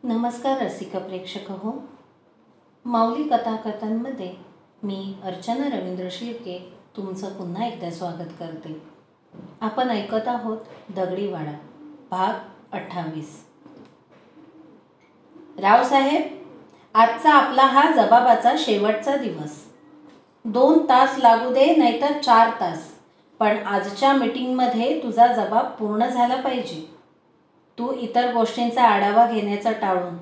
नमस्कार रसिक प्रेक्षक हो. माऊली कथाकथांमध्ये मी अर्चना रवींद्र शिर्के तुमचं पुन्हा एकदा स्वागत करते. आपण ऐकत आहोत दगडीवाडा भाग 28. रावसाहेब, आजचा आपला हा जबाबाचा शेवटचा दिवस. 2 तास लागू दे नाहीतर 4 तास, पण आजच्या मीटिंगमध्ये तुझा जबाब पूर्ण झाला पाहिजे. तू इतर गोष्टींचा आढावा घेण्याचा टाळून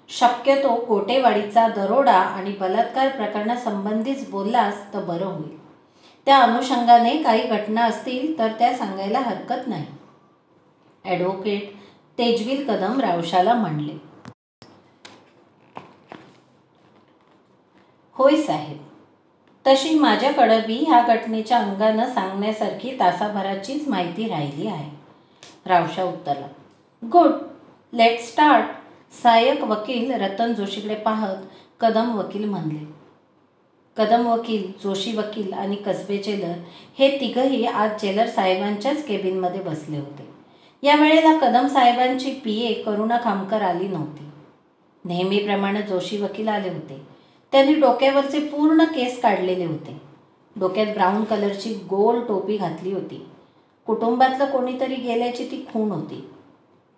शक्यतो कोटेवाडीचा दरोडा आणि बलात्कार प्रकरणासंबंधीच बोललास तर बरं होईल. त्या अनुषंगाने काही घटना असतील तर त्या सांगायला हरकत नाही. ॲडव्होकेट तेजवील कदम रावशाला म्हणले. होय साहेब, तशी माझ्याकडं बी ह्या घटनेच्या अंगानं सांगण्यासारखी तासाभराचीच माहिती राहिली आहे. रावशा उत्तरला. Good, let start. सहाय्यक वकील रतन जोशीकडे पाहत कदम वकील म्हणले. कदम वकील, जोशी वकील आणि कसबे जेलर हे तिघही आज जेलर साहेबांच्याच केबिनमध्ये बसले होते. या वेळेला कदम साहेबांची PA करुणा खामकर आली नव्हती. नेहमीप्रमाणे जोशी वकील आले होते. त्यांनी डोक्यावरचे पूर्ण केस काढलेले होते. डोक्यात ब्राऊन कलरची गोल टोपी घातली होती. कुटुंबातलं कोणीतरी गेल्याची ती खूण होती.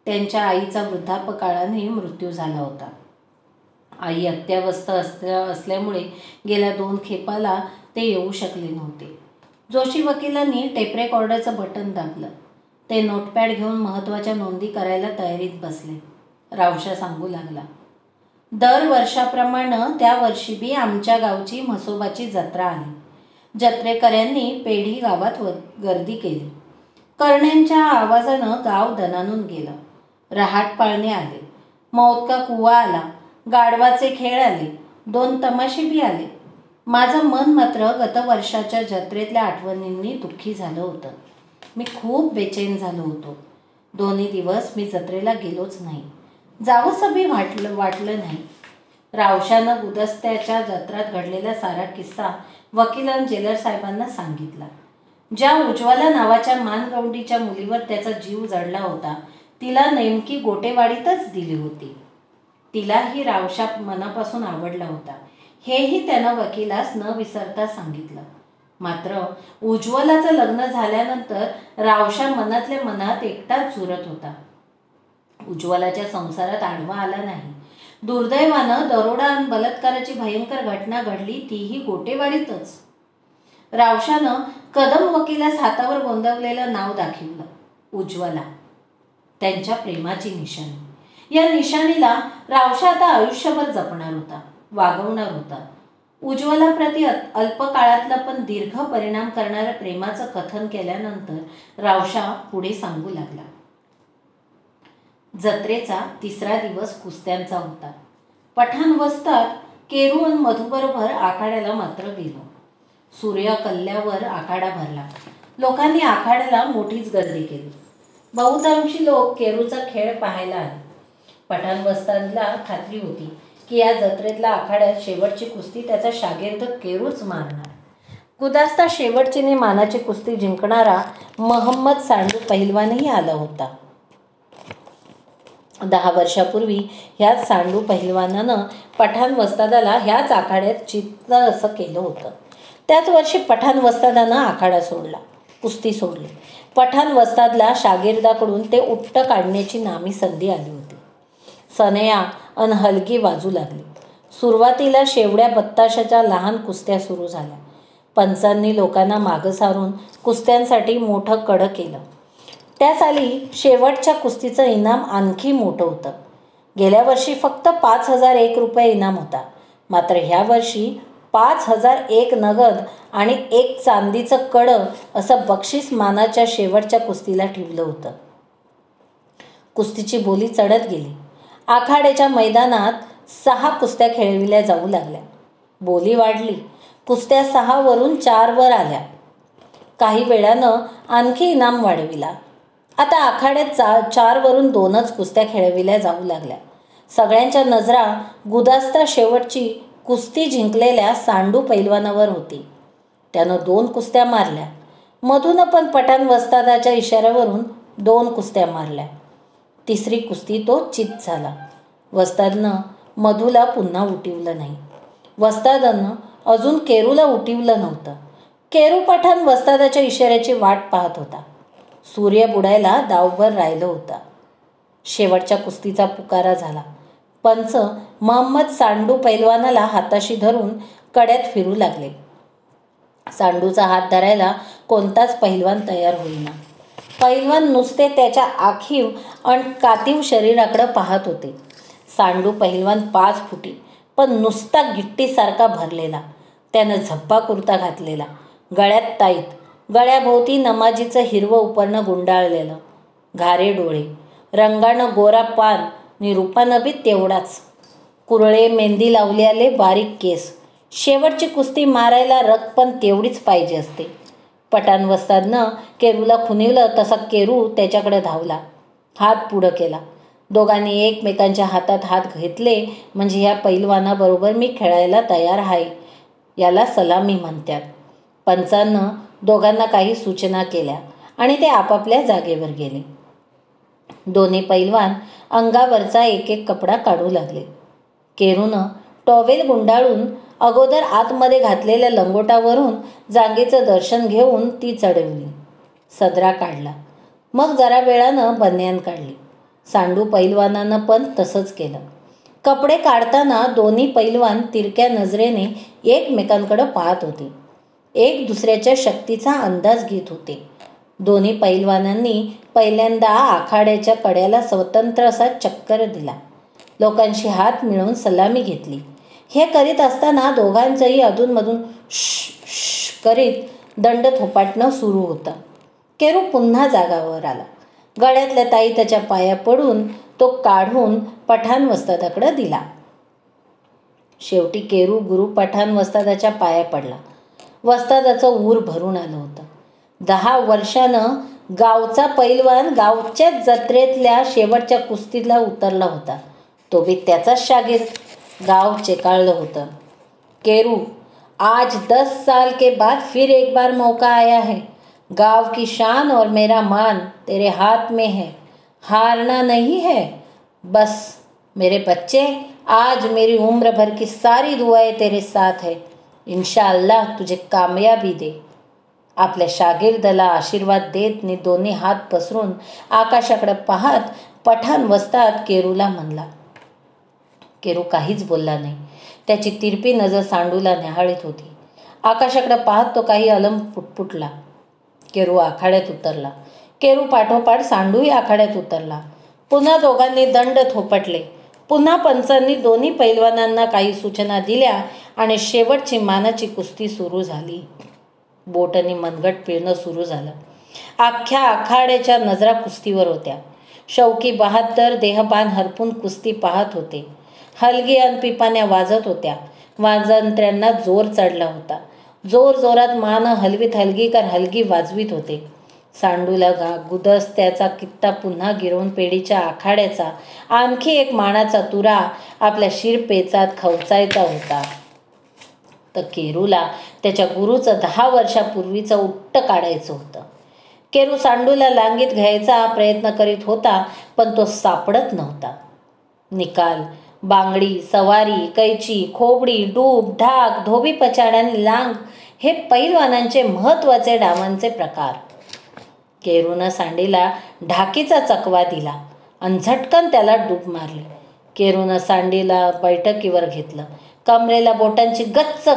त्यांच्या आईचा वृद्धापकाळाने मृत्यू झाला होता. आई अत्यावस्थ असल्यामुळे गेल्या 2 खेपाला ते येऊ शकले नव्हते. जोशी वकिलांनी टेप रेकॉर्डरचं बटन दाबलं. ते नोटपॅड घेऊन महत्त्वाच्या नोंदी करायला तयारीत बसले. रावशा सांगू लागला. दर वर्षाप्रमाणे त्या वर्षी बी आमच्या गावची म्हसोबाची जत्रा आली. जत्रेकऱ्यांनी पेढी गावात गर्दी केली. करण्यांच्या आवाजानं गाव दणानून गेलं. रहाट पाळणे आले, मौत का कुवा आला, गाढवाचे खेळ आले, 2 तमाशे बी आले. माझं मन मात्र गतवर्षाच्या जत्रेतल्या आठवणींनी दुःखी झालं होतं. मी खूप बेचैन झालो होतो. 2 दिवस मी जत्रेला गेलोच नाही. जावंसं बी वाटलं नाही. रावशानं गुदस्त्याच्या जत्रात घडलेला सारा किस्सा वकिलान जेलर साहेबांना सांगितला. ज्या उज्ज्वला नावाच्या मानगवंडीच्या मुलीवर त्याचा जीव जडला होता, तिला नेमकी गोटेवाडीतच दिली होती. तिलाही रावशा मनापासून आवडला होता, हेही त्यानं वकिलास न विसरता सांगितलं. मात्र उज्ज्वलाचं लग्न झाल्यानंतर रावशा मनातल्या मनात एकटाच झुरत होता. उज्ज्वलाच्या संसारात आडवा आला नाही. दुर्दैवानं दरोडा आणि बलात्काराची भयंकर घटना घडली, तीही गोटेवाडीतच. रावशानं कदम वकिलास हातावर गोंदवलेलं नाव दाखवलं. उज्ज्वला, त्यांच्या प्रेमाची निशाणी. या निशाणीला रावशा आता आयुष्यभर जपणार होता, वागवणार होता. उज्ज्वलाप्रती अल्पकाळातला पण दीर्घ परिणाम करणाऱ्या प्रेमाचं कथन केल्यानंतर रावशा पुढे सांगू लागला. जत्रेचा 3रा दिवस कुस्त्यांचा होता. पठाण वस्तात केरू आणि मधूबरोबर आखाड्याला मात्र गेलो. सूर्य कल्ल्यावर आखाडा भरला. लोकांनी आखाड्याला मोठीच गर्दी केली. बहुतांशी लोक केरूचा खेळ पाहायला आले. पठाण वस्तादला खात्री होती की या जत्रेतल्या आखाड्यात शेवटची कुस्ती त्याचा शागिर्द केरूच मारणार. गुदास्ता शेवटची मानाची कुस्ती जिंकणारा महम्मद सांडू पहिलवानही आला होता. 10 वर्षापूर्वी ह्याच सांडू पहिलवानानं पठाण वस्तादाला ह्याच आखाड्यात चित्त असं केलं होतं. त्याच वर्षी पठाण वस्तादानं आखाडा सोडला, कुस्ती सोडली. पठाण वस्तादला शागिर्दाकडून ते उट्ट काढण्याची नामी संधी आली होती. सनया अन हलगी वाजू लागली. सुरुवातीला शेवड्या बत्ताशाच्या लहान कुस्त्या सुरू झाल्या. पंचांनी लोकांना मागं सारून कुस्त्यांसाठी मोठं कडं केलं. त्या साली शेवटच्या कुस्तीचं इनाम आणखी मोठं होतं. गेल्या वर्षी फक्त 5001 रुपये इनाम होता. मात्र ह्या वर्षी 5001 नगद आणि 1 चांदीचं कडं असं बक्षीस मानाच्या शेवटच्या कुस्तीला ठेवलं होतं. कुस्तीची बोली चढत गेली. आखाड्याच्या मैदानात 6 कुस्त्या खेळविल्या जाऊ लागल्या. बोली वाढली. कुस्त्या 6 वरून 4 वर आल्या. काही वेळानं आणखी इनाम वाढविला. आता आखाड्यात 4 वरून 2च कुस्त्या खेळविल्या जाऊ लागल्या. सगळ्यांच्या नजरा गुदास्ता शेवटची कुस्ती जिंकलेल्या सांडू पैलवानावर होती. त्यानं 2 कुस्त्या मारल्या. मधून पण पठाण वस्तादाच्या इशाऱ्यावरून 2 कुस्त्या मारल्या. 3री कुस्ती तो चित झाला. वस्तादनं मधूला पुन्हा उठवलं नाही. वस्तादानं अजून केरूला उठवलं नव्हतं. केरू पठाण वस्तादाच्या इशाऱ्याची वाट पाहत होता. सूर्य बुडायला दावभर राहिलं होता. शेवटच्या कुस्तीचा पुकारा झाला. पंच महम्मद सांडू पैलवानाला हाताशी धरून कड्यात फिरू लागले. सांडूचा हात धरायला कोणताच पैलवान तयार होईना. पैलवान नुसते त्याच्या आखीव आणि कातीव शरीराकडे पाहत होते. सांडू पैलवान 5 फुटी, पण नुसता गिट्टीसारखा भरलेला. त्यानं झप्पा कुर्ता घातलेला, गळ्यात ताईत, गळ्याभोवती नमाजीचं हिरवं उपरणं गुंडाळलेलं, घारे डोळे, रंगानं गोरा पान आणि रूपानं बी तेवढाच, कुरळे मेहंदी लावलेले बारीक केस. शेवटची कुस्ती मारायला रग पण तेवढीच पाहिजे असते. पठाण वस्तादनं केरूला खुनिवलं तसा केरू त्याच्याकडे धावला. हात पुढं केला. दोघांनी एकमेकांच्या हातात हात घेतले म्हणजे ह्या पैलवानाबरोबर मी खेळायला तयार आहे, याला सलामी म्हणतात. पंचांनं दोघांना काही सूचना केल्या आणि ते आपापल्या जागेवर गेले. दोन्ही पैलवान अंगावरचा एक एक कपडा काढू लागले. केरूनं टॉवेल गुंडाळून अगोदर आतमध्ये घातलेल्या लंगोटावरून जांगेचं दर्शन घेऊन ती चढवली. सदरा काढला. मग जरा वेळानं बनियान काढली. सांडू पैलवानानं पण तसंच केलं. कपडे काढताना दोन्ही पैलवान तिरक्या नजरेने एकमेकांकडे पाहत होते. एक दुसऱ्याच्या शक्तीचा अंदाज घेत होते. दोन्ही पैलवानांनी पहिल्यांदा आखाड्याच्या कड्याला स्वतंत्र असा चक्कर दिला. लोकांशी हात मिळवून सलामी घेतली. हे करीत असताना दोघांचंही अधूनमधून श करीत दंड थोपाटणं सुरू होतं. केरू पुन्हा जागावर आला. गळ्यातल्या ताई त्याच्या पाया पडून तो काढून पठाण वस्तादाकडे दिला. शेवटी केरू गुरु पठाण वस्तादाच्या पाया पडला. वस्तादाचं ऊर भरून आलं होतं. 10 वर्षानं गावचा पैलवान गावच्याच जत्रेतल्या शेवटच्या कुस्तीला उतरला होता. तो बी त्याचाच शागीर. गाव चेकाळलं होतं. केरू, आज 10 साल के बाद फिर एक बार मौका आया है. गांव की शान और मेरा मान तेरे हाथ में है. हारना नहीं है. बस मेरे बच्चे, आज मेरी उम्र भर की सारी दुआएं तेरे साथ है. इंशाअल्लाह तुझे कामयाबी दे. आपल्या शागिर्दला आशीर्वाद देत नि दोन्ही हात पसरून आकाशाकडे पाहत पठाण वस्ताद केरूला म्हणला. केरू काहीच बोलला नाही. त्याची तिरपी नजर सांडूला न्याहाळीत होती. आकाशाकडे पाहत तो काही अलम पुटपुटला. केरू आखाड्यात उतरला. केरू पाठोपाठ सांडूही आखाड्यात उतरला. पुन्हा दोघांनी दंड थोपटले. पुन्हा पंचांनी दोन्ही पैलवानांना काही सूचना दिल्या आणि शेवटची मानाची कुस्ती सुरू झाली. बोटांनी मनगट पिळणं सुरू झालं. अख्ख्या आखाड्याच्या नजरा कुस्तीवर होत्या. शौकी बहाद्दर देहबान हरपून कुस्ती पाहत होते. हलगी अन पिपाण्या वाजत होत्या. वाजंत्र्यांना जोर चढला होता. जोर जोरात मानं हलवीत हलगीकर हलगी वाजवीत होते. सांडूला गुदस्त्याचा कित्ता पुन्हा गिरवून पेढीच्या आखाड्याचा आणखी एक मानाचा तुरा आपल्या शिरपेचात खवचायचा होता. तर केरूला त्याच्या गुरुचं 10 वर्षापूर्वीचं उट्ट काढायचं होतं. केरू सांडूला लांगीत घ्यायचा प्रयत्न करीत होता, पण तो सापडत नव्हता. निकाल, बांगडी, सवारी, कैची, खोबडी, डूब, ढाक, धोबी पछाड लांग हे पैलवानांचे महत्त्वाचे डावांचे प्रकार. केरूनं सांडीला ढाकीचा चकवा दिला आणि झटकन त्याला डूब मारली. केरूनं सांडीला बैठकीवर घेतलं. कमरेला बोटांची गच्च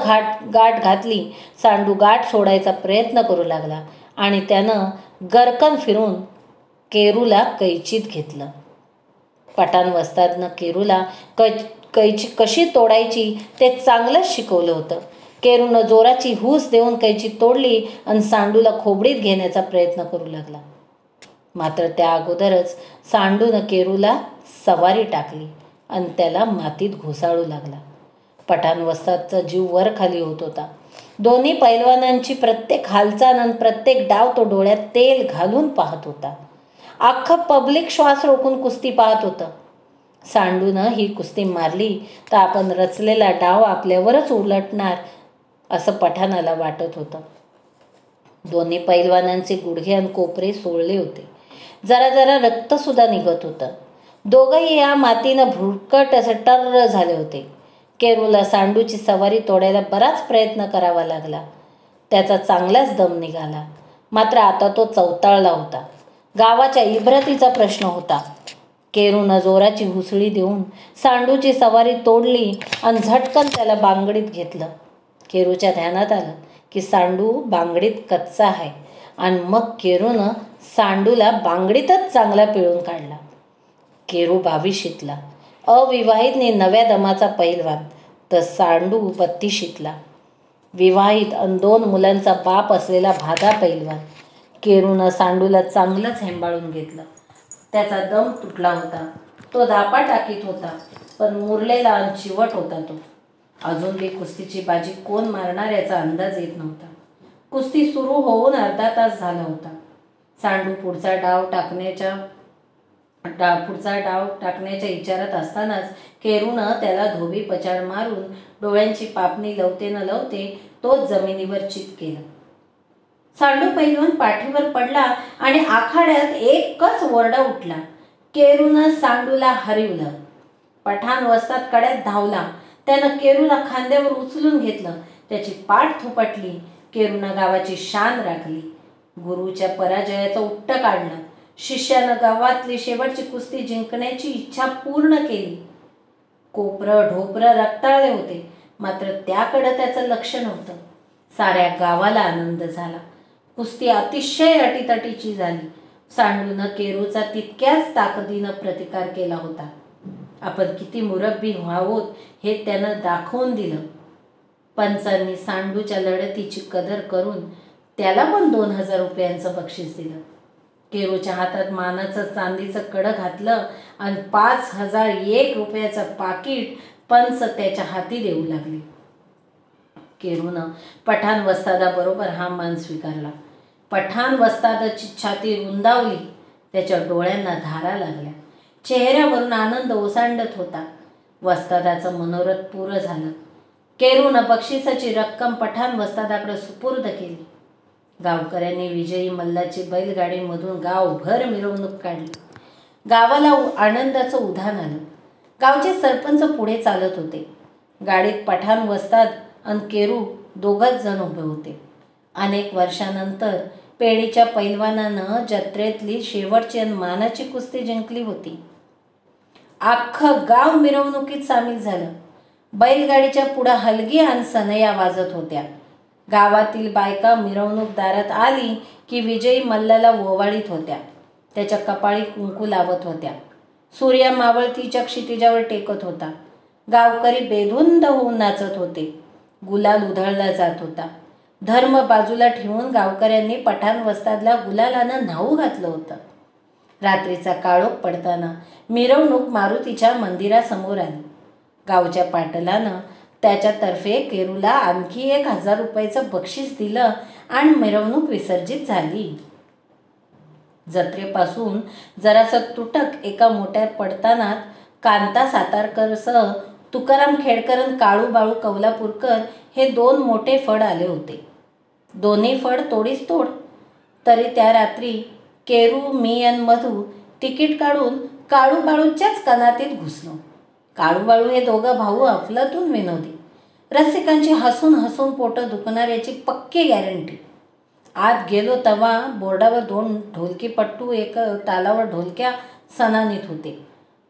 गाठ घातली. सांडू गाठ सोडायचा प्रयत्न करू लागला आणि त्यानं गरकन फिरून केरूला कैचीत घेतलं. पठाण वस्तादनं केरूला कैची कशी तोडायची ते चांगलंच शिकवलं होतं. केरूनं जोराची हूस देऊन कैची तोडली आणि सांडूला खोबडीत घेण्याचा प्रयत्न करू लागला. मात्र त्या अगोदरच सांडूनं केरूला सवारी टाकली आणि त्याला मातीत घुसाळू लागला. पठाण वस्तादचा जीव वर खाली होत होता. दोन्ही पैलवानांची प्रत्येक हालचाल आणि प्रत्येक डाव तो डोळ्यात तेल घालून पाहत होता. अख्खं पब्लिक श्वास रोखून कुस्ती पाहत होतं. सांडूनं ही कुस्ती मारली तर आपण रचलेला डाव आपल्यावरच उलटणार असं पठाणाला वाटत होतं. दोन्ही पैलवानांचे गुडघे आणि कोपरे सोळले होते. जरा जरा रक्तसुद्धा निघत होतं. दोघंही या मातीनं भुरकट असं टर्र झाले होते. केरूला सांडूची सवारी तोडायला बराच प्रयत्न करावा लागला. त्याचा चांगलाच दम निघाला. मात्र आता तो चवताळला होता. गावाच्या इब्रतीचा प्रश्न होता. केरूनं जोराची हुसळी देऊन सांडूची सवारी तोडली आणि झटकन त्याला बांगडीत घेतलं. केरूच्या ध्यानात आलं की सांडू बांगडीत कच्चा आहे आणि मग केरूनं सांडूला बांगडीतच चांगला पिळून काढला. केरू 22शीतला, अविवाहितने नव्या दमाचा पैलवान, तर सांडू 32शीतला, विवाहित आणि 2 मुलांचा बाप असलेला भादा पैलवान. केरूनं सांडूला चांगलंच हेंबाळून घेतलं. त्याचा दम तुटला होता. तो धापा टाकीत होता, पण मुरलेला आणि चिवट होता तो. अजून बी कुस्तीची बाजी कोण मारणार याचा अंदाज येत नव्हता. कुस्ती सुरू होऊन अर्धा तास झाला होता. सांडू पुढचा डाव टाकण्याच्या विचारात असतानाच केरूनं त्याला धोबी पछाड मारून डोळ्यांची पापणी लवते न लवते तोच जमिनीवर चित केलं. सांडू पैलवान पाठीवर पडला आणि आखाड्यात एकच ओरडा उठला. केरूनं सांडूला हरवलं. पठाण वस्ताद कड्यात धावला. त्यानं केरूला खांद्यावर उचलून घेतलं. त्याची पाठ थोपटली. केरूनं गावाची शान राखली. गुरुच्या पराजयाचं उट्ट काढलं. शिष्यानं गावातली शेवटची कुस्ती जिंकण्याची इच्छा पूर्ण केली. कोपरं ढोपरं रक्ताळले होते, मात्र त्याकडं त्याचं लक्ष नव्हतं. साऱ्या गावाला आनंद झाला. कुस्ती अतिशय अटीतटीची झाली. सांडूनं केरूचा तितक्याच ताकदीनं प्रतिकार केला होता. आपण किती मुरब्बी व्हावोत हे त्यानं दाखवून दिलं. पंचांनी सांडूच्या लढतीची कदर करून त्याला पण 2000 रुपयांचं बक्षीस दिलं. केरूच्या हातात मानाचं चांदीचं कडं घातलं आणि 5001 रुपयाचं पाकीट पंच त्याच्या हाती देऊ लागले. केरूनं पठाण वस्तादाबरोबर हा मान स्वीकारला. पठाण वस्तादाची छाती रुंदावली. त्याच्या डोळ्यांना धारा लागल्या. चेहऱ्यावरून आनंद ओसांडत होता. वस्तादाचं मनोरथ पूर्ण झालं. केरूनं बक्षिसाची रक्कम पठाण वस्तादाकडे सुपूर्द केली. गावकऱ्यांनी विजयी मल्लाची बैलगाडीमधून गावभर मिरवणूक काढली. गावाला आनंदाचं उधाण आलं. गावचे सरपंच पुढे चालत होते. गाडीत पठाण वस्ताद आणि केरू दोघंच जण उभे होते. अनेक वर्षानंतर पेढीच्या पैलवानानं जत्रेतली शेवटची आणि मानाची कुस्ती जिंकली होती. अख्खं गाव मिरवणुकीत सामील झालं. बैलगाडीच्या पुढं हलगी आणि सनया वाजत होत्या. गावातील बायका मिरवणूक दारात आली की विजयी मल्लाला ओवाळीत होत्या. त्याच्या कपाळी कुंकू लावत होत्या. सूर्य मावळतीच्या क्षितिजावर टेकत होता. गावकरी बेधुंद होऊन नाचत होते. गुलाल उधळला जात होता. धर्म बाजूला ठेवून गावकऱ्यांनी पठाण वस्तादला गुलालानं न्हाऊ घातलं होतं. रात्रीचा काळोख पडताना मिरवणूक मारुतीच्या मंदिरासमोर आली. गावच्या पाटलानं त्याच्यातर्फे केरूला आणखी 1000 रुपयाचं बक्षीस दिलं आणि मिरवणूक विसर्जित झाली. जत्रेपासून जरासं तुटक एका मोठ्या पडतानात कांता सातारकरसह तुकाराम खेडकर आणि काळू बाळू कौलापूरकर हे 2 मोठे फड आले होते. दोन्ही फड तोडीस तोड. तरी त्या रात्री केरू, मी आणि मधू तिकीट काढून काळू बाळूच्याच कनातीत घुसलो. काळू बाळू हे दोघं भाऊ अफलातून विनोदी. रसिकांची हसून हसून पोटं दुखणार याची पक्की गॅरंटी. आत गेलो तेव्हा बोर्डावर 2 ढोलकीपट्टू एक तालावर ढोलक्या सणानीत होते.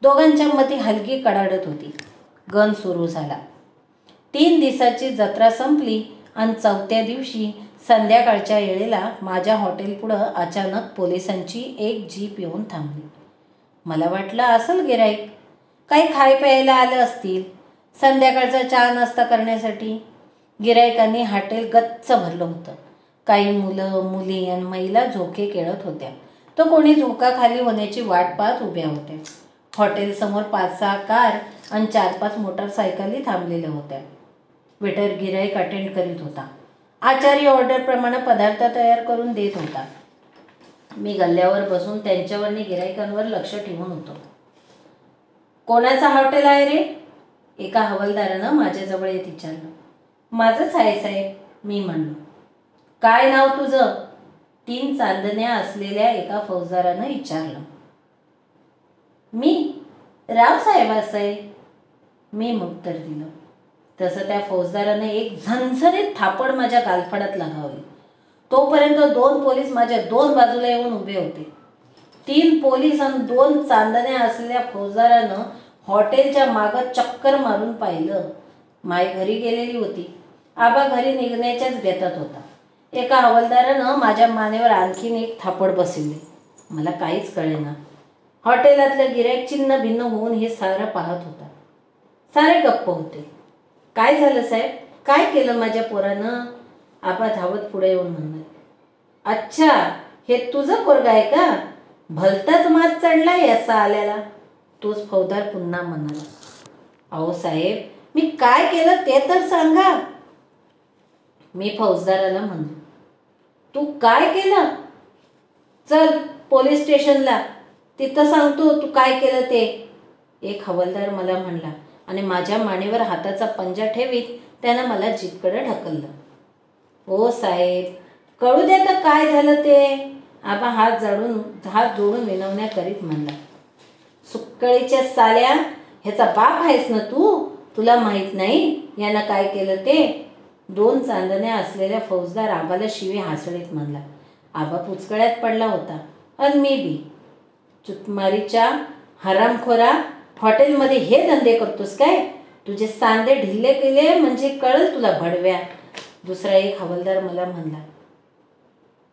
दोघांच्या मध्ये हलगी कडाडत होती. गण सुरू झाला. 3 दिवसाची जत्रा संपली आणि 4थ्या दिवशी संध्याकाळच्या वेळेला माझ्या हॉटेलपुढं अचानक पोलिसांची एक जीप येऊन थांबली. मला वाटलं असेल गिऱ्हाईक, काही खाय प्यायला आलं असतील. संध्याकाळचा चहा नाश्ता करण्यासाठी गिऱ्हाईकांनी हॉटेल गच्च भरलं होतं. काही मुलं, मुली आणि महिला झोके खेळत होत्या. तो कोणी झोका खाली होण्याची वाट पाहत उभ्या होत्या. हॉटेलसमोर 5-6 कार आणि 4-5 मोटरसायकली थांबलेल्या होत्या. वेटर गिऱ्हाईक अटेंड करीत होता. आचारी ऑर्डरप्रमाणे पदार्थ तयार करून देत होता. मी गल्ल्यावर बसून त्यांच्यावरनी गिऱ्हाईकांवर लक्ष ठेवून होतो. कोणाचं हॉटेल आहे रे? एका हवालदारानं माझ्याजवळ येत विचारलं. माझंच आहे साहेब, मी म्हणलो. काय नाव तुझं? 3 चांदण्या असलेल्या एका फौजदारानं विचारलं. मी रावसाहेब आहे. मी उत्तर दिलं. तसं त्या फौजदाराने एक झणझणीत थापड माझ्या गालफडात लगावली. तोपर्यंत 2 पोलीस माझ्या 2 बाजूला येऊन उभे होते. 3 पोलीस आणि 2 चांदण्या असलेल्या फौजदारानं हॉटेलच्या मागं चक्कर मारून पाहिलं. माय घरी गेलेली होती. आबा घरी निघण्याच्याच बेतात होता. एका हवालदारानं माझ्या मानेवर आणखीन एक थापड बसवली. मला काहीच कळेना. हॉटेलातलं गिऱ्हाईक छिन्न भिन्न होऊन हे सारं पाहत होता. सारे गप्प होते. काय झालं साहेब? काय केलं माझ्या पोरानं? आबा धावत पुढे येऊन म्हणाले, अच्छा, हे तुझं पोरगा आहे का? भलताच मात चढला याचा आल्याला. तोच फौजदार पुन्हा म्हणाला, अहो साहेब, मी काय केलं ते तर सांगा. मी फौजदाराला म्हणलो, तू काय केलं? चल पोलीस स्टेशनला, तिथं सांगतो तू काय केलं ते. एक हवालदार मला म्हणला आणि माझ्या मानेवर हाताचा पंजा ठेवीत त्यानं मला जीपकडे ढकललं. हो साहेब, कळू द्या तर काय झालं ते. आबा हात जोडून विनवण्या करीत म्हणला, सुक्कळीच्या साल्या, ह्याचा बाप आहेस ना तू? तुला माहीत नाही यानं काय केलं ते? 2 चांदण्या असलेल्या फौजदार आबाला शिवी हासडीत म्हणला. आबा पुचकळ्यात पडला होता आणि मी बी. चुतमारीच्या हरामखोरा, हॉटेलमध्ये हे धंदे करतोस काय? तुझे सांदे ढिल्ले केले म्हणजे कळल तुला भडव्या. दुसरा एक हवालदार मला म्हणला.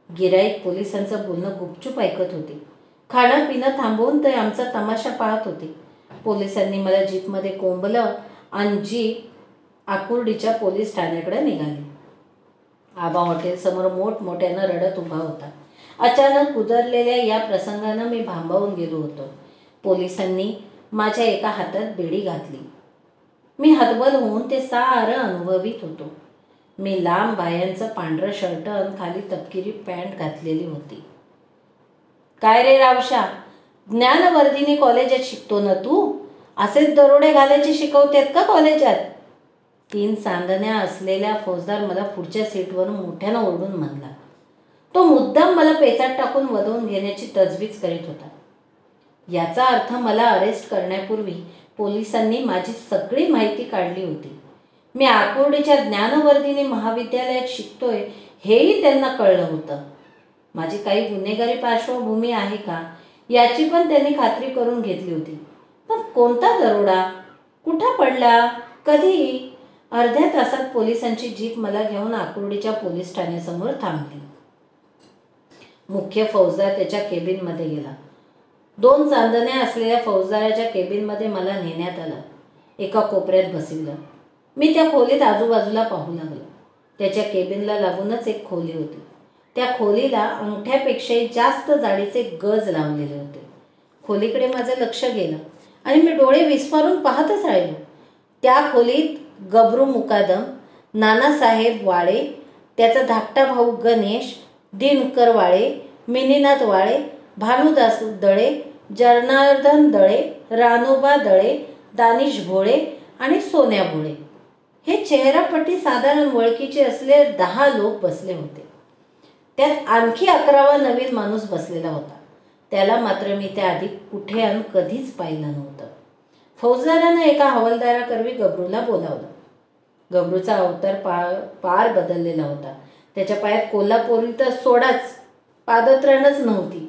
गिऱ्हाईक पोलिसांचं बोलणं गुपचूप ऐकत होते. खाणं पिणं थांबवून ते आमचा तमाशा पाहत होते. पोलिसांनी मला जीपमध्ये कोंबलं आणि जीप आकुर्डीच्या पोलीस ठाण्याकडे निघाली. आबा हॉटेलसमोर मोठमोठ्यानं रडत उभा होता. अचानक उतरलेल्या या प्रसंगानं मी भांबावून गेलो होतो. पोलिसांनी माझ्या एका हातात बेडी घातली. मी हतबल होऊन ते सारं अनुभवित होतो. मी लांब बाह्यांचं पांढरं शर्ट आणि खाली तपकिरी पॅन्ट घातलेली होती. काय रे रावशा, ज्ञानवर्धिनी कॉलेजात शिकतो ना तू? असेच दरोडे घालायचे शिकवतात का कॉलेजात? 3 चांदण्या असलेल्या फौजदार मला पुढच्या सीटवरून मोठ्यानं ओरडून म्हणला. तो मुद्दाम मला पेचात टाकून वदवून घेण्याची तजवीज करीत होता. याचा अर्थ मला अरेस्ट करण्यापूर्वी पोलिसांनी माझी सगळी माहिती काढली होती. मी आकुर्डीच्या ज्ञानवर्धिनी महाविद्यालयात शिकतोय हेही त्यांना कळलं होतं. माझी काही गुन्हेगारी पार्श्वभूमी आहे का याची पण त्यांनी खात्री करून घेतली होती. पण कोणता दरोडा? कुठं पडला? कधी? अर्ध्या तासात पोलिसांची जीप मला घेऊन आकुर्डीच्या पोलीस ठाण्यासमोर थांबली. मुख्य फौजदार त्याच्या केबिनमध्ये गेला. 2 चांदण्या असलेल्या फौजदाराच्या केबिनमध्ये मला नेण्यात आलं. एका कोपऱ्यात बसविलं. मी त्या खोलीत आजूबाजूला पाहू लागलो. त्याच्या केबिनला लागूनच एक खोली होती. त्या खोलीला अंगठ्यापेक्षाही जास्त जाडीचे गज लावलेले होते. खोलीकडे माझं लक्ष गेलं आणि मी डोळे विस्फारून पाहतच राहिलो. त्या खोलीत गबरू मुकादम, नानासाहेब वाळे, त्याचा धाकटा भाऊ गणेश, दिनकर वाळे, मिनीनाथ वाळे, भानुदास दळे, जनार्दन दळे, रानोबा दळे, दानिश भोळे आणि सोन्या भोळे हे चेहरापट्टी साधारण ओळखीचे असले 10 लोक बसले होते. त्यात आणखी 11वा नवीन माणूस बसलेला होता. त्याला मात्र मी त्याआधी कुठे आणि कधीच पाहिलं नव्हतं. फौजदारानं एका हवालदाराकरवी गबरूला बोलावलं. गबरूचा अवतार पार बदललेला होता. त्याच्या पायात कोल्हापुरी तर सोडाच, पादत्राणच नव्हती.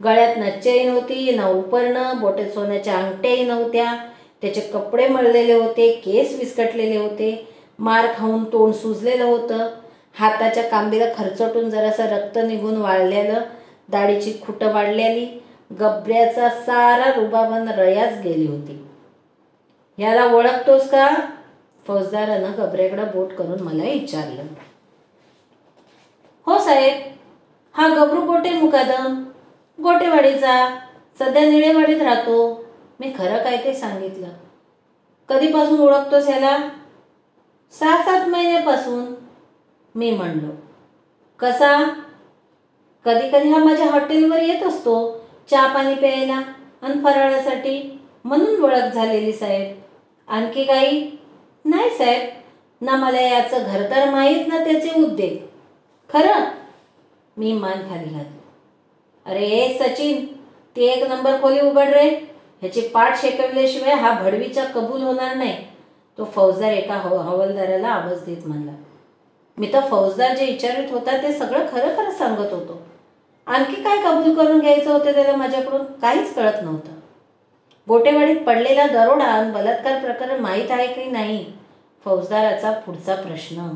गळ्यात ना चैन होती, ना उपरणं, बोटात सोन्याच्या अंगठ्याही नव्हत्या. त्याचे कपडे मळलेले होते, केस विस्कटलेले होते, मार खाऊन तोंड सुजलेलं होतं. हाताच्या कांबीला खरचटून जरासं रक्त निघून वाळलेलं, दाढीची खुटं वाढलेली, गबऱ्याचा सारा रुबाबान रयाच गेली होती. याला ओळखतोस का? फौजदारानं गबऱ्याकडे बोट करून मला विचारलं. हो साहेब, हा गबरू गोटे मुकादम, गोटेवाडीचा, सध्या निळेवाडीत राहतो. मी खरं काय ते सांगितलं. कधीपासून ओळखतोस याला? 6-7 महिन्यापासून, मी म्हणलो. कसा? कधी कधी हा माझ्या हॉटेलवर येत असतो चहा पाणी प्यायला आणि फराळासाठी, म्हणून ओळख झालेली साहेब. आणखी काही? नाही साहेब, ना मला याचं घरदार माहीत ना त्याचे उद्योग. खरं? मी मान खाली घातली. अरे सचिन, ती 1 नंबर खोली उघड रे. ह्याची पाठ शेकवल्याशिवाय हा भडवीचा कबूल होणार नाही, तो फौजदार एका हवालदाराला आवाज देत म्हणला. मी तर फौजदार जे विचारित होता ते सगळं खरं खरं सांगत होतो. आणखी काय कबूल करून घ्यायचं होतं त्याला माझ्याकडून काहीच कळत नव्हतं. गोटेवाडीत पडलेला दरोडा आणि बलात्कार प्रकरण माहीत आहे की नाही, फौजदाराचा पुढचा प्रश्न.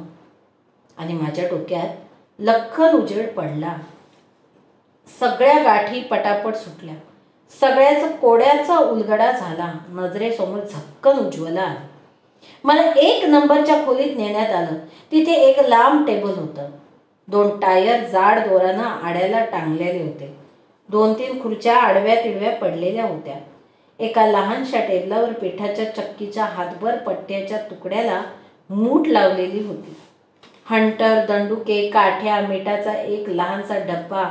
आणि माझ्या डोक्यात लख्खन उजेड पडला. सगळ्या गाठी पटापट सुटल्या. सगळ्याच कोड्याचा उलगडा झाला. नजरेसमोर झक्कन उज्ज्वला आली. मला 1 नंबरच्या खोलीत नेण्यात आलं. तिथे एक लांब टेबल होतं. 2 टायर जाड दोरानं आड्याला टांगलेले होते. 2-3 खुर्च्या आडव्या तिडव्या पडलेल्या होत्या. एका लहानशा टेबलावर पिठाच्या चक्कीच्या हातभर पट्ट्याच्या तुकड्याला मूठ लावलेली होती. हंटर, दंडुके, काठ्या, मिठाचा एक लहानसा डब्बा.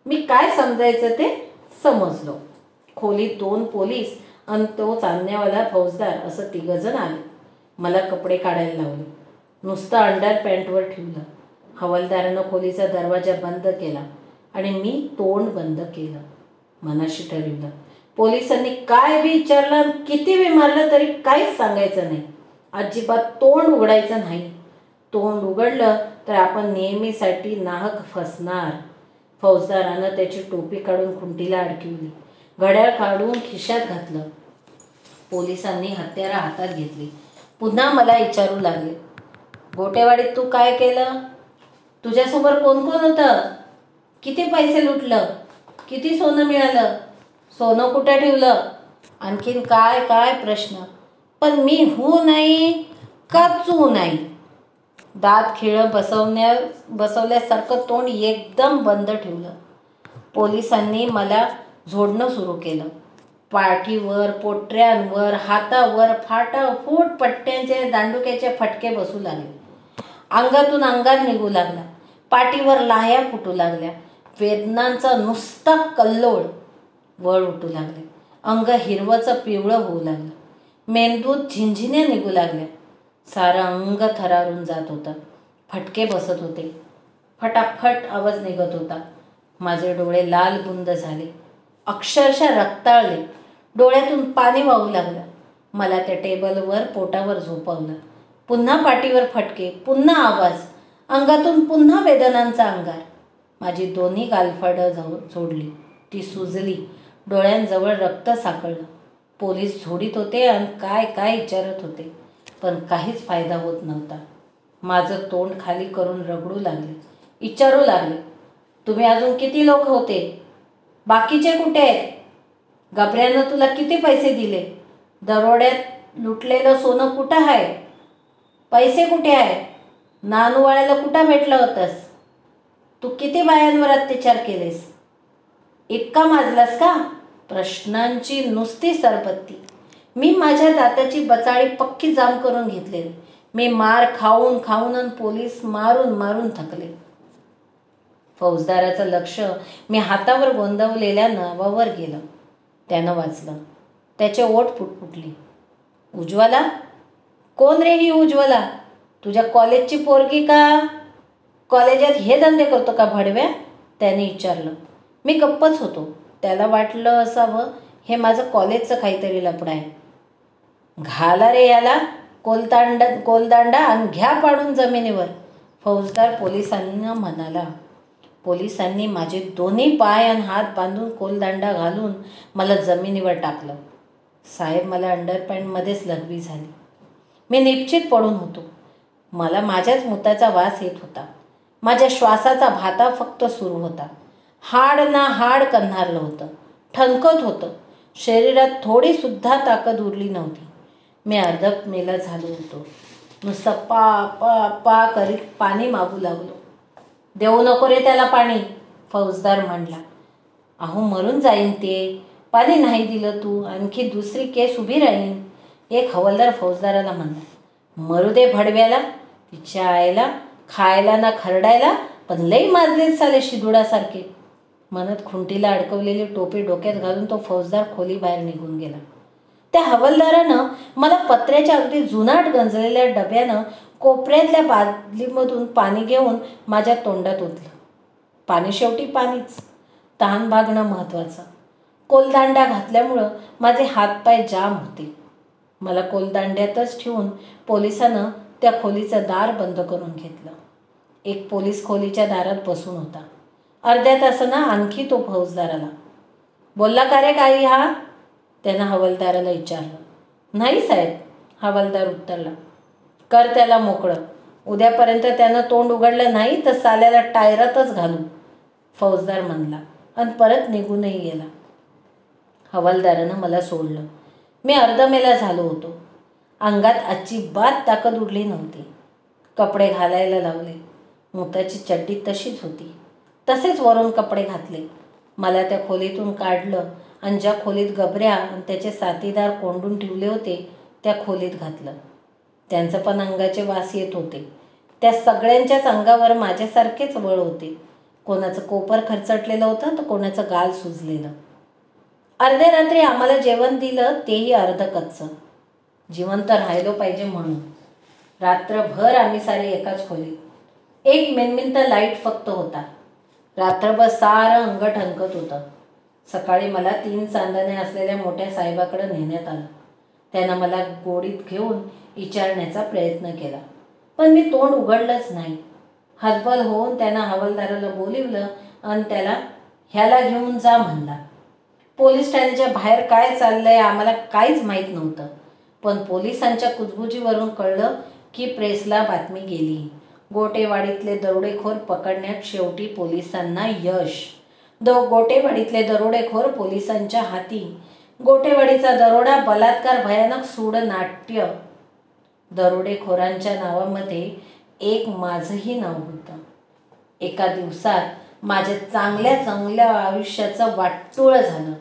मी काय समजायचं ते समजलो. खोलीत 2 पोलीस आणि तो चांदण्यावाला फौजदार असं 3 जण आले. मला कपडे काढायला लावले. नुसतं अंडरपॅन्टवर ठेवलं. हवालदारानं खोलीचा दरवाजा बंद केला आणि मी तोंड बंद केलं. मनाशी ठरवलं, पोलिसांनी काय बी विचारलं, किती बी मारलं तरी काहीच सांगायचं नाही. अजिबात तोंड उघडायचं नाही. तोंड उघडलं तर आपण नेहमीसाठी नाहक फसणार. फौजदारानं त्याची टोपी काढून खुंटीला अडकवली. घड्याळ काढून खिशात घातलं. पोलिसांनी हत्यारं हातात घेतली. पुन्हा मला विचारू लागले, गोटेवाडीत तू काय केलं? तुझ्यासमोर कोण कोण होतं? किती पैसे लुटलं? किती सोनं मिळालं? सोनं कुठं ठेवलं? आणखीन काय काय प्रश्न. पण मी हू नाही का चू नाही. दात खिळं बसवल्यासारखं तोंड एकदम बंद ठेवलं. पोलिसांनी मला झोडणं सुरू केलं. पाठीवर, पोटऱ्यांवर, हातावर फाटाफूट पट्ट्यांचे दांडुक्याचे फटके बसू लागले. अंगातून अंगार निघू लागला. पाठीवर लाह्या फुटू लागल्या. वेदनांचा नुसता कल्लोळ. वळ उठू लागले. अंग हिरवंचं पिवळं होऊ लागलं. मेंदूत झिंझिन्या निघू लागल्या. सारं अंग थरारून जात होतं. फटके बसत होते. फटाफट आवाज निघत होता. माझे डोळे लाल बुंद झाले. अक्षरशः रक्ताळले. डोळ्यातून पाणी वाहू लागलं. मला त्या टेबलवर पोटावर झोपवलं. पुन्हा पाठीवर फटके, पुन्हा आवाज. अंगातून पुन्हा वेदनांचा अंगार. माझी दोन्ही गालफाडं जोडली. ती सुजली. डोळ्यांजवळ रक्त साकळलं. पोलीस झोडीत होते आणि काय काय विचारत होते, पण काहीच फायदा होत नव्हता. माझं तोंड खाली करून रगडू लागले. विचारू लागले, तुम्ही अजून किती लोक होते? बाकीचे कुठे आहेत? गबऱ्यानं तुला किती पैसे दिले? दरोड्यात लुटलेलं सोनं कुठं आहे? पैसे कुठे आहे? नानूवाळ्याला कुठं भेटलं होतंस? तू किती बायांवर अत्याचार केलेस? इतका माजलास का? प्रश्नांची नुसती सरबत्ती. मी माझ्या दाताची बचाळी पक्की जाम करून घेतलेली. मी मार खाऊन खाऊन आणि पोलीस मारून मारून थकले. फौजदाराचं लक्ष मी हातावर गोंदवलेल्या नावावर गेलं. त्यानं वाचलं. त्याचे ओठ फुटफुटले. उज्ज्वला? कोण रे ही उज्ज्वला? तुझ्या कॉलेजची पोरगी का? कॉलेजात हे धंदे करतो का भडव्या? त्याने विचारलं. मी गप्पच होतो. त्याला वाटलं असावं हे कॉलेजचं काहीतरी लफडं आहे. घाला रे याला कोलदांडा आणि घ्या पाडून जमिनीवर, फौजदार पोलिसांना म्हणाला. पोलिसांनी माझे दोन्ही पाय आणि हात बांधून कोलदांडा घालून मला जमिनीवर टाकलं. साहेब, मला अंडरपॅन्टमध्येच लघवी झाली. मी निश्चित पडून होतो. मला माझ्याच मुताचा वास येत होता. माझ्या श्वासाचा भाता फक्त सुरू होता. हाड ना हाड कन्हारलं होतं. ठणकत होतं. शरीरात थोडीसुद्धा ताकद उरली नव्हती. मी अर्धप मेला झालो होतो. नुसतं पा पा पा करीत पाणी मागू लागलो. देऊ नको रे त्याला पाणी, फौजदार म्हणला. अहो, मरून जाईन ते. पाणी नाही दिलं तू आणखी दुसरी केस उभी राहीन, एक हवालदार फौजदाराला म्हणला. मरू दे भडव्याला, तिच्या आईला खायला ना खरडायला, पण लई माजलेच साले शिदुडासारखे म्हणत खुंटीला अडकवलेली टोपी डोक्यात घालून तो फौजदार खोलीबाहेर निघून गेला. त्या हवालदारानं मला पत्र्याच्या अगदी जुनाट गंजलेल्या डब्यानं कोपऱ्यातल्या बादलीमधून पाणी घेऊन माझ्या तोंडात ओतलं. पाणी शेवटी पाणीच. तहान भागणं महत्त्वाचं. कोलदांडा घातल्यामुळं माझे हातपाय जाम होते. मला कोलदांड्यातच ठेवून पोलिसानं त्या खोलीचं दार बंद करून घेतलं. एक पोलीस खोलीच्या दारात बसून होता. अर्ध्या तासानं आणखी तो फौजदार आला. बोलला का रे काही हा? त्यानं हवालदाराला विचारलं. नाही साहेब, हवालदार उत्तरला. कर त्याला मोकळं. उद्यापर्यंत त्यानं तोंड उघडलं नाही तर साल्याला टायरातच घालू, फौजदार म्हणला आणि परत निघूनही गेला. हवालदारानं मला सोडलं. मी अर्धमेला झालो होतो. अंगात अजिबात ताकद उरली नव्हती. कपडे घालायला लावले. मोत्याची चड्डी तशीच होती. तसेच वरून कपडे घातले. मला त्या खोलीतून काढलं आणि ज्या खोलीत गबऱ्या आणि त्याचे साथीदार कोंडून ठेवले होते त्या खोलीत घातलं. त्यांचं पण अंगाचे वास येत होते. त्या सगळ्यांच्याच अंगावर माझ्यासारखेच वळ होते. कोणाचं कोपर खरचटलेलं होतं तर कोणाचं गाल सुजलेलं. अर्ध्या रात्री आम्हाला जेवण दिलं, तेही अर्ध कच्चं. जिवंत राहिलो पाहिजे म्हणून. रात्रभर आम्ही सारे एकाच खोलीत. एक मिनमिनता लाईट फक्त होता. रात्रभर सारं अंग ठणकत होतं. सकाळी मला 3 चांदण्या असलेल्या मोठ्या साहेबाकडे नेण्यात आलं. त्यानं मला गोडीत घेऊन विचारण्याचा प्रयत्न केला, पण मी तोंड उघडलंच नाही. हतबल होऊन त्यानं हवालदाराला बोलिवलं आणि त्याला ह्याला घेऊन जा म्हणला. पोलीस ठाण्याच्या बाहेर काय चाललंय आम्हाला काहीच माहीत नव्हतं, पण पोलिसांच्या कुजबुजीवरून कळलं की प्रेसला बातमी गेली. गोटेवाडीतले दरोडेखोर पकडण्यात शेवटी पोलिसांना यश. गोटेवाडीतले दरोडेखोर पोलिसांच्या हाती. गोटेवाडीचा दरोडा बलात्कार भयानक सूड नाट्य. दरोडेखोरांच्या नावामध्ये एक माझंही नाव होतं. एका दिवसात माझ्या चांगल्या चांगल्या आयुष्याचं वाटोळं झालं.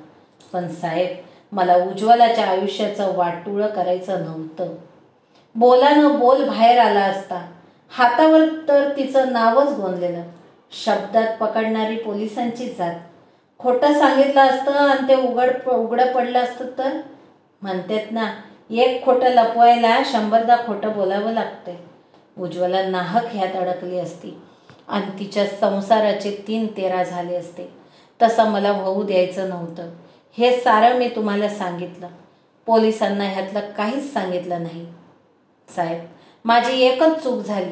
पण साहेब, मला उज्ज्वलाच्या आयुष्याचं वाटोळं करायचं नव्हतं. बोलानं बोल बाहेर आला असता. हातावर तर तिचं नावच गोंदलेलं. शब्दात पकडणारी पोलिसांची जात. खोटं सांगितलं असतं आणि ते उघडं पडलं असतं तर. म्हणतात ना, एक खोटं लपवायला 100दा खोटं बोलावं लागतंय. उज्ज्वला नाहक ह्यात अडकली असती आणि तिच्या संसाराचे 3 तेरा झाले असते. तसं मला होऊ द्यायचं नव्हतं. हे सारं मी तुम्हाला सांगितलं. पोलिसांना ह्यातलं काहीच सांगितलं नाही. साहेब, माझी एकच चूक झाली.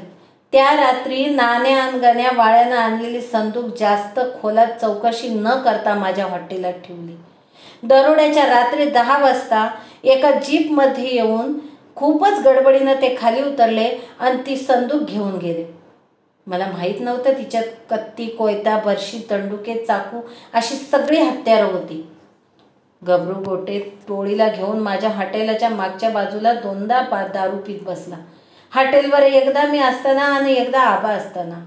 त्या रात्री नाण्या आणि गण्या वाळ्यानं आणलेली संदूक जास्त खोलात चौकशी न करता माझ्या हॉटेलात ठेवली. दरोड्याच्या रात्री 10 वाजता एका जीपमध्ये येऊन खूपच गडबडीनं ते खाली उतरले आणि ती संदूक घेऊन गेले. मला माहीत नव्हतं तिच्यात कत्ती, कोयता, बरशी, दंडुके, चाकू अशी सगळी हत्यारं होती. गबरू गोटे टोळीला घेऊन माझ्या हॉटेलाच्या मागच्या बाजूला 2दा दारू पीत बसला. हॉटेलवर एकदा मी असताना आणि एकदा आबा असताना.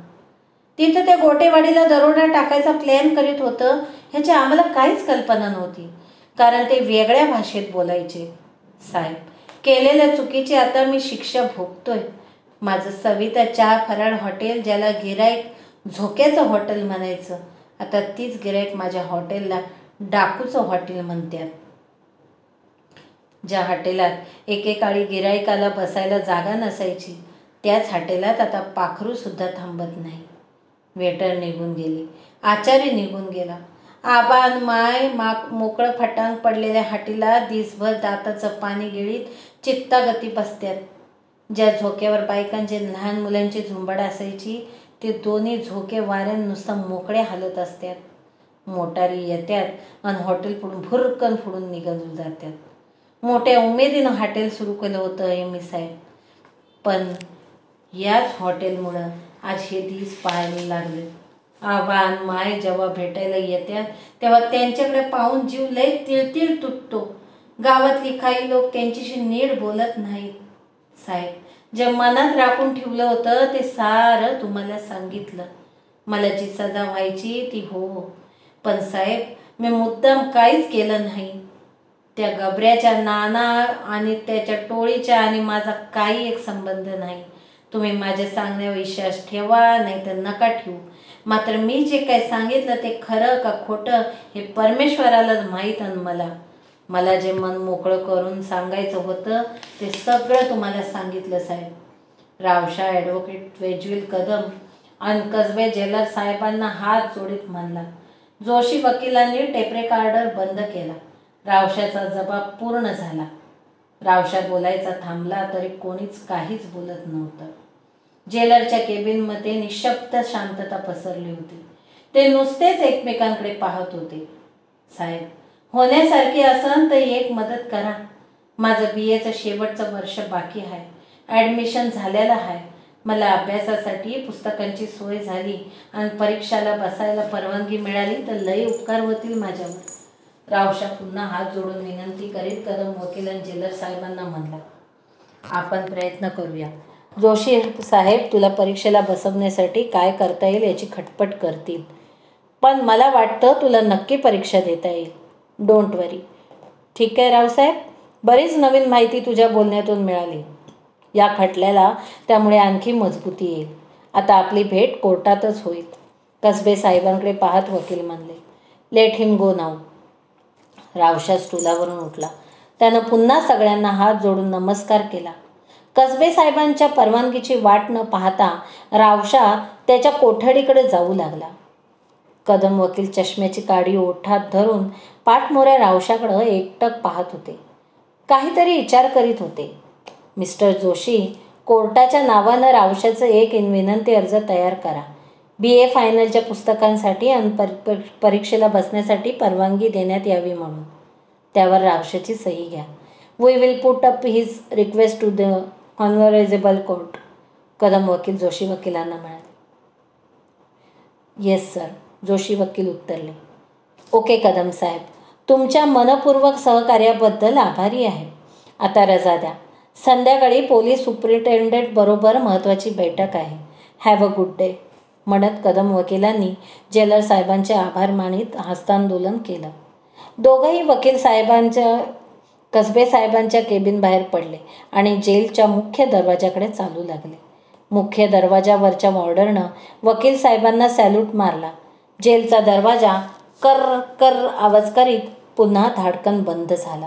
तिथं त्या गोटेवाडीला दरोडा टाकायचा प्लॅन करीत होतं ह्याची आम्हाला काहीच कल्पना नव्हती, कारण ते वेगळ्या भाषेत बोलायचे. साहेब, केलेल्या चुकीची आता मी शिक्षा भोगतोय. माझं सविता चहा फराळ हॉटेल, ज्याला गिराईक झोक्याचं हॉटेल म्हणायचं, आता तीच गिराईक माझ्या हॉटेलला डाकूचं हॉटेल म्हणतात. ज्या हॉटेलात एकेकाळी गिराईकाला बसायला जागा नसायची त्याच हॉटेलात आता पाखरूसुद्धा थांबत नाही. वेटर निघून गेले. आचारी निघून गेला. आबा आणि माय मोकळं फटांग पडलेल्या हॉटेलात दिसभर दाताचं पाणी गिळीत चित्तागती बसत्यात. ज्या झोक्यावर बायकांचे लहान मुलांची झुंबड असायची ते दोन्ही झोके वाऱ्यानं नुसतं मोकळे हलत असतात. मोटारी येत्यात आणि हॉटेल पुढून भुरकन फोडून निघून जातात. मोठ्या उमेदीनं हॉटेल सुरू केलं होतं हे मी साहेब, पण याच हॉटेलमुळं आज हे दिवस पाहायला लागले. आबा आणि माय जेव्हा भेटायला येतात तेव्हा त्यांच्याकडे पाहून जीव लय तिळतिळ तुटतो. गावातली काही लोक त्यांच्याशी नीट बोलत नाहीत. साहेब, जे मनात राखून ठेवलं होतं ते सारं तुम्हाला सांगितलं. मला जी सजा व्हायची ती हो, पण साहेब, मी मुद्दाम काहीच केलं नाही. त्या गबऱ्याच्या नाना आणि त्याच्या टोळीच्या आणि माझा काही एक संबंध नाही. तुम्ही माझ्या सांगण्यावर विश्वास ठेवा नाही तर नका ठेवू. मात्र मी जे काही सांगितलं ते खरं का खोटं हे परमेश्वरालाच माहीत. आणि मला जे मन मोकळं करून सांगायचं होतं ते सगळं तुम्हाला सांगितलं साहेब. रावशा ॲडव्होकेट वेज्युअल कदम आणि कसबे जेलर साहेबांना हात जोडीत म्हणला, जोशी वकिलांनी टेप रेकॉर्डर बंद केला. रावशाचा जबाब पूर्ण झाला. रावशा बोलायचा थांबला तरी कोणीच काहीच बोलत नव्हतं. जेलरच्या केबिनमध्ये निशब्द शांतता पसरली होती. ते नुसतेच एकमेकांकडे पाहत होते. साहेब, होण्यासारखी असन तर एक मदत करा. माझं BAचं शेवटचं वर्ष बाकी आहे. ॲडमिशन झालेलं आहे. मला अभ्यासासाठी पुस्तकांची सोय झाली आणि परीक्षाला बसायला परवानगी मिळाली तर लई उपकार होतील माझ्यावर. रावशा पुन्हा हात जोडून विनंती करीत कदम वकील जेलर साहेबांना म्हणला, आपण प्रयत्न करूया. जोशी साहेब तुला परीक्षेला बसवण्यासाठी काय करता येईल याची खटपट करतील. पण मला वाटतं तुला नक्की परीक्षा देता येईल. डोंट वरी. ठीक आहे रावसाहेब, बरीच नवीन माहिती तुझ्या बोलण्यातून मिळाली. या खटल्याला त्यामुळे आणखी मजबूती येईल. आता आपली भेट कोर्टातच होईल. कसबे साहेबांकडे पाहत वकील म्हणले, लेट हिम गो नाऊ. रावशा स्टुलावरून उठला. त्यानं पुन्हा सगळ्यांना हात जोडून नमस्कार केला. कसबे साहेबांच्या परवानगीची वाट न पाहता रावशा त्याच्या कोठडीकडे जाऊ लागला. कदम वकील चष्म्याची काडी ओठात धरून पाठमोऱ्या रावशाकडं एकटक पाहत होते. काहीतरी विचार करीत होते. मिस्टर जोशी, कोर्टाच्या नावानं रावशाचं एक विनंती अर्ज तयार करा. BA फायनलच्या पुस्तकांसाठी आणि परीक्षेला बसण्यासाठी परवानगी देण्यात यावी म्हणून. त्यावर रावशाची सही घ्या. We will put up his request to the honourable court. Kadam वकील जोशी वकिलांना म्हणाले. येस सर, जोशी वकील उत्तरले. ओके कदम साहेब, तुमच्या मनपूर्वक सहकार्याबद्दल आभारी आहे. आता रजा द्या. संध्याकाळी पोलीस सुप्रिटेंडेंट बरोबर महत्त्वाची बैठक आहे. Have a good day. म्हणत कदम वकिलांनी जेलर साहेबांचे आभार मानित हस्तांदोलन केलं. दोघंही वकील कसबे साहेबांच्या केबिन बाहेर पडले आणि जेलच्या मुख्य दरवाजाकडे चालू लागले. मुख्य दरवाजावरच्या वॉर्डरनं वकील साहेबांना सॅल्यूट मारला. जेलचा दरवाजा कर कर आवाज करीत पुन्हा धाडकन बंद झाला.